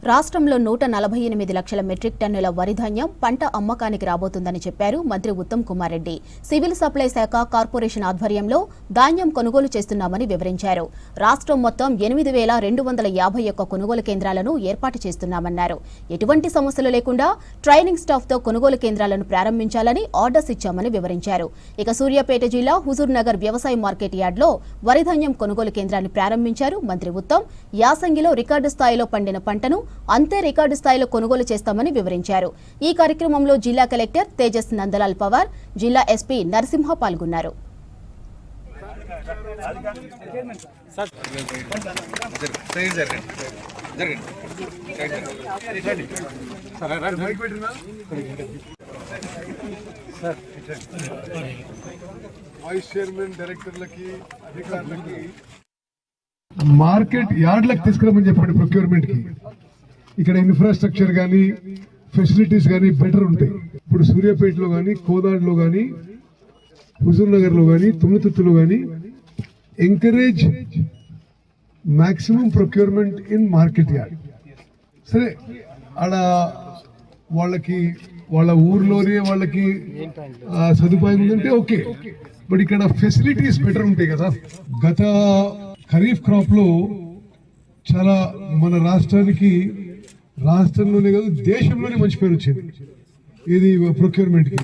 రాష్ట్రంలో 148 లక్షల మెట్రిక్ టన్నుల వరి ధాన్యం పంట అమ్మకానికి రాబోతుందని చెప్పారు మంత్రి ఉత్తమ్ కుమార్ రెడ్డి. సివిల్ సప్లై శాఖ కార్పొరేషన్ ఆధ్వర్యంలో ధాన్యం కొనుగోలు చేస్తున్నామని వివరించారు. రాష్ట్రం మొత్తం 8,251 కొనుగోలు కేంద్రాలను ఏర్పాటు చేస్తున్నామన్నారు. ఎటువంటి సమస్యలు లేకుండా ట్రైనింగ్ స్టాఫ్తో కొనుగోలు కేంద్రాలను ప్రారంభించాలని ఆర్డర్స్ ఇచ్చామని వివరించారు. ఇక సూర్యాపేట జిల్లా హుజూర్ నగర్ వ్యవసాయ మార్కెట్ యార్డ్లో వరి ధాన్యం కొనుగోలు కేంద్రాన్ని ప్రారంభించారు మంత్రి ఉత్తమ్. యాసంగిలో రికార్డు స్థాయిలో పండిన పంటను అంతే రికార్డు స్థాయిలో కొనుగోలు చేస్తామని వివరించారు. ఈ కార్యక్రమంలో జిల్లా కలెక్టర్ తేజస్ నందలాల్ పవార్, జిల్లా ఎస్పీ నరసింహ పాల్గొన్నారు. వైస్ చైర్మన్ డైరెక్టర్లకి అధికారులకి మార్కెట్ యార్డ్లకు తీసుకురామని చెప్పండి. ప్రొక్యూర్మెంట్ కి ఇక్కడ ఇన్ఫ్రాస్ట్రక్చర్ కానీ ఫెసిలిటీస్ కానీ బెటర్ ఉంటాయి. ఇప్పుడు సూర్యాపేటలో కానీ, కోదాడలో కానీ, హుజూర్ నగర్ లో కానీ, తుమ్మతుత్తులో కానీ encourage maximum procurement in market yard. సరే, ఆడ వాళ్ళకి వాళ్ళ ఊర్లోనే వాళ్ళకి సదుపాయం ఉందంటే ఓకే, బట్ ఇక్కడ ఫెసిలిటీస్ బెటర్ ఉంటాయి కదా. గత ఖరీఫ్ క్రాప్ లో చాలా మన రాష్ట్రంలోనే కాదు దేశంలోనే మంచి పేరు వచ్చింది ఇది ప్రొక్యూర్మెంట్ కి.